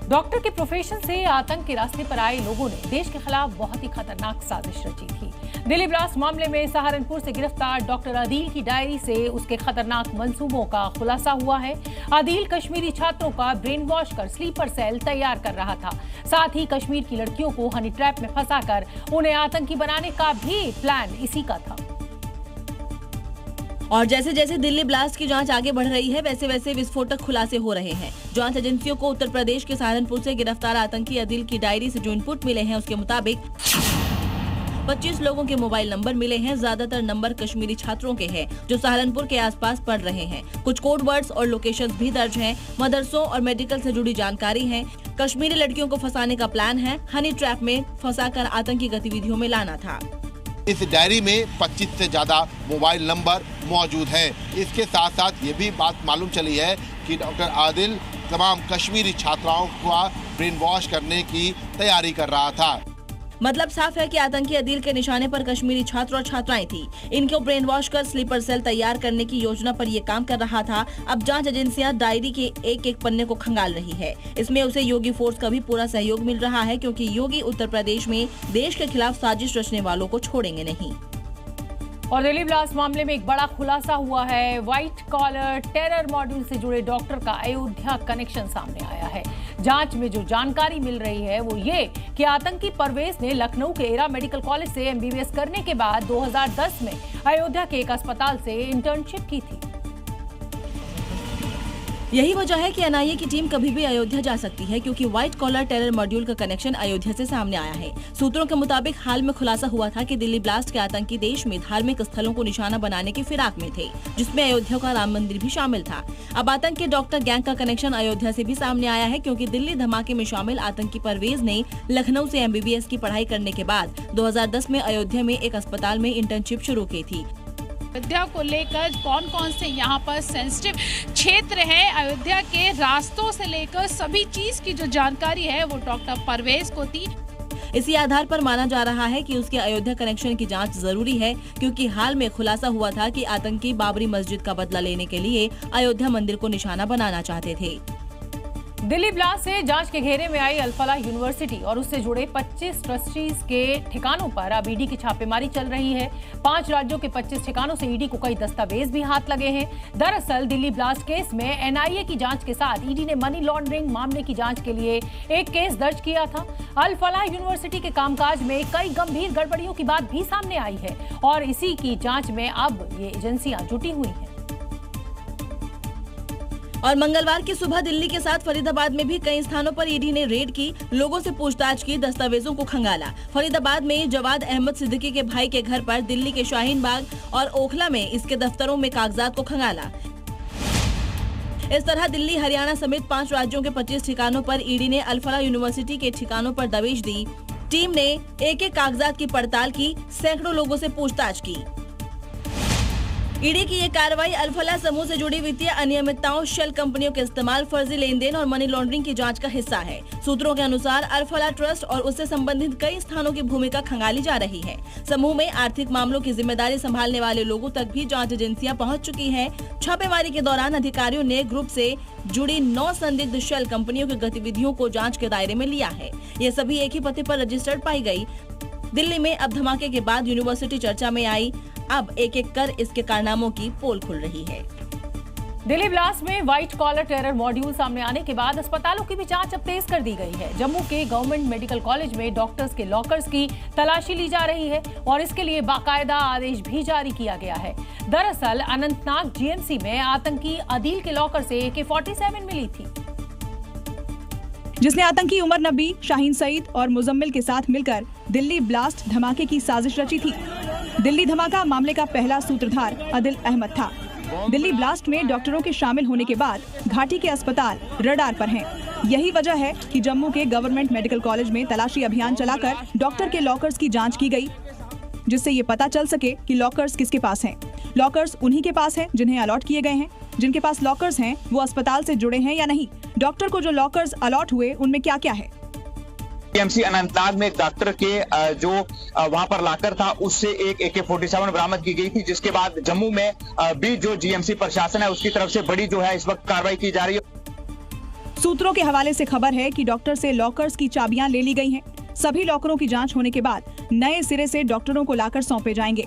Doctor के profession से आतंक के रास्ते पर आए लोगों ने देश के खिलाफ बहुत ही खतरनाक साजिश रची थी। दिल्ली ब्लास्ट मामले में सहारनपुर से गिरफ्तार डॉक्टर आदिल की डायरी से उसके खतरनाक मंसूबों का खुलासा हुआ है। आदिल कश्मीरी छात्रों का ब्रेन वॉश कर स्लीपर सेल तैयार कर रहा था। साथ ही कश्मीर की लड़कियों को हनी ट्रैप में फंसाकर उन्हें आतंकी बनाने का भी प्लान इसी का था। और जैसे जैसे दिल्ली ब्लास्ट की जांच आगे बढ़ रही है, वैसे वैसे विस्फोटक खुलासे हो रहे हैं। जांच एजेंसियों को उत्तर प्रदेश के सहारनपुर से गिरफ्तार आतंकी आदिल की डायरी से जो इनपुट मिले हैं, उसके मुताबिक 25 लोगों के मोबाइल नंबर मिले हैं। ज्यादातर नंबर कश्मीरी छात्रों के हैं जो सहारनपुर के आसपास पढ़ रहे हैं। कुछ कोड वर्ड्स और लोकेशंस भी दर्ज हैं। मदरसों और मेडिकल से जुड़ी जानकारी है। कश्मीरी लड़कियों को फंसाने का प्लान है। हनी ट्रैप में फंसाकर आतंकी गतिविधियों में लाना था। इस डायरी में 25 से ज्यादा मोबाइल नंबर मौजूद हैं। इसके साथ साथ ये भी बात मालूम चली है कि डॉक्टर आदिल तमाम कश्मीरी छात्राओं का ब्रेन वॉश करने की तैयारी कर रहा था। मतलब साफ है कि आतंकी आदिल के निशाने पर कश्मीरी छात्र और छात्राएं थी। इनको ब्रेन वॉश कर स्लीपर सेल तैयार करने की योजना पर ये काम कर रहा था। अब जांच एजेंसियां डायरी के एक एक पन्ने को खंगाल रही है। इसमें उसे योगी फोर्स का भी पूरा सहयोग मिल रहा है, क्योंकि योगी उत्तर प्रदेश में देश के खिलाफ साजिश रचने वालों को छोड़ेंगे नहीं। और दिल्ली ब्लास्ट मामले में एक बड़ा खुलासा हुआ है। व्हाइट कॉलर टेरर मॉड्यूल से जुड़े डॉक्टर का अयोध्या कनेक्शन सामने आया है। जांच में जो जानकारी मिल रही है वो ये कि आतंकी परवेज ने लखनऊ के एरा मेडिकल कॉलेज से MBBS करने के बाद 2010 में अयोध्या के एक अस्पताल से इंटर्नशिप की थी। यही वजह है कि NIA की टीम कभी भी अयोध्या जा सकती है, क्योंकि व्हाइट कॉलर टेरर मॉड्यूल का कनेक्शन अयोध्या से सामने आया है। सूत्रों के मुताबिक हाल में खुलासा हुआ था कि दिल्ली ब्लास्ट के आतंकी देश में धार्मिक स्थलों को निशाना बनाने की फिराक में थे, जिसमें अयोध्या का राम मंदिर भी शामिल था। अब आतंक के डॉक्टर गैंग का कनेक्शन अयोध्या से भी सामने आया है, क्योंकि दिल्ली धमाके में शामिल आतंकी परवेज ने लखनऊ से MBBS की पढ़ाई करने के बाद 2010 में अयोध्या में एक अस्पताल में इंटर्नशिप शुरू की थी। अयोध्या को लेकर कौन कौन से यहाँ पर सेंसिटिव क्षेत्र है, अयोध्या के रास्तों से लेकर सभी चीज की जो जानकारी है वो डॉक्टर परवेज को थी। इसी आधार पर माना जा रहा है कि उसके अयोध्या कनेक्शन की जांच जरूरी है, क्योंकि हाल में खुलासा हुआ था कि आतंकी बाबरी मस्जिद का बदला लेने के लिए अयोध्या मंदिर को निशाना बनाना चाहते थे। दिल्ली ब्लास्ट से जांच के घेरे में आई अल-फलाह यूनिवर्सिटी और उससे जुड़े 25 ट्रस्टीज के ठिकानों पर अब ईडी की छापेमारी चल रही है। 5 राज्यों के 25 ठिकानों से ईडी को कई दस्तावेज भी हाथ लगे हैं। दरअसल दिल्ली ब्लास्ट केस में NIA की जांच के साथ ईडी ने मनी लॉन्ड्रिंग मामले की जांच के लिए एक केस दर्ज किया था। अल-फलाह यूनिवर्सिटी के कामकाज में कई गंभीर गड़बड़ियों की बात भी सामने आई है और इसी की जांच में अब ये एजेंसियां जुटी हुई हैं। और मंगलवार की सुबह दिल्ली के साथ फरीदाबाद में भी कई स्थानों पर ईडी ने रेड की, लोगों से पूछताछ की, दस्तावेजों को खंगाला। फरीदाबाद में जवाद अहमद सिद्दीकी के भाई के घर पर, दिल्ली के शाहीन बाग और ओखला में इसके दफ्तरों में कागजात को खंगाला। इस तरह दिल्ली, हरियाणा समेत 5 राज्यों के 25 ठिकानों पर ईडी ने अल-फलाह यूनिवर्सिटी के ठिकानों पर दबिश दी। टीम ने एक एक कागजात की पड़ताल की, सैकड़ों लोगों से पूछताछ की। ईडी की ये कार्रवाई अल-फलाह समूह से जुड़ी वित्तीय अनियमितताओं, शेल कंपनियों के इस्तेमाल, फर्जी लेन देन और मनी लॉन्ड्रिंग की जांच का हिस्सा है। सूत्रों के अनुसार अल-फलाह ट्रस्ट और उससे संबंधित कई स्थानों की भूमिका खंगाली जा रही है। समूह में आर्थिक मामलों की जिम्मेदारी संभालने वाले लोगों तक भी जांच एजेंसियां पहुंच चुकी हैं। छापेमारी के दौरान अधिकारियों ने ग्रुप से जुड़ी 9 संदिग्ध शेल कंपनियों की गतिविधियों को जाँच के दायरे में लिया है। ये सभी एक ही पते पर रजिस्टर्ड पाई गयी। दिल्ली में अब धमाके के बाद यूनिवर्सिटी चर्चा में आई। अब एक एक कर इसके कारनामों की पोल खुल रही है। दिल्ली ब्लास्ट में व्हाइट कॉलर टेरर मॉड्यूल सामने आने के बाद अस्पतालों की भी जांच अब तेज कर दी गई है। जम्मू के गवर्नमेंट मेडिकल कॉलेज में डॉक्टर्स के लॉकर्स की तलाशी ली जा रही है और इसके लिए बाकायदा आदेश भी जारी किया गया है। दरअसल अनंतनाग GMC में आतंकी आदिल के लॉकर से AK-47 मिली थी, जिसने आतंकी उमर नबी, शाहीन सईद और मुजम्मिल के साथ मिलकर दिल्ली ब्लास्ट धमाके की साजिश रची थी। दिल्ली धमाका मामले का पहला सूत्रधार आदिल अहमद था। दिल्ली ब्लास्ट में डॉक्टरों के शामिल होने के बाद घाटी के अस्पताल रडार पर हैं। यही वजह है कि जम्मू के गवर्नमेंट मेडिकल कॉलेज में तलाशी अभियान चलाकर डॉक्टर के लॉकर्स की जांच की गई, जिससे ये पता चल सके कि लॉकर्स किसके पास हैं। लॉकर्स उन्हीं के पास हैं जिन्हें अलॉट किए गए हैं। जिनके पास लॉकर्स हैं वो अस्पताल से जुड़े हैं या नहीं, डॉक्टर को जो लॉकर्स अलॉट हुए उनमें क्या क्या है। GMC अनंतनाग में एक डॉक्टर के जो वहां पर लाकर था उससे एक AK-47 बरामद की गई थी, जिसके बाद जम्मू में भी जो GMC प्रशासन है उसकी तरफ से बड़ी जो है इस वक्त कार्रवाई की जा रही है। सूत्रों के हवाले से खबर है कि डॉक्टर से लॉकर्स की चाबियां ले ली गई हैं। सभी लॉकरों की जांच होने के बाद नए सिरे से डॉक्टरों को लाकर सौंपे जाएंगे।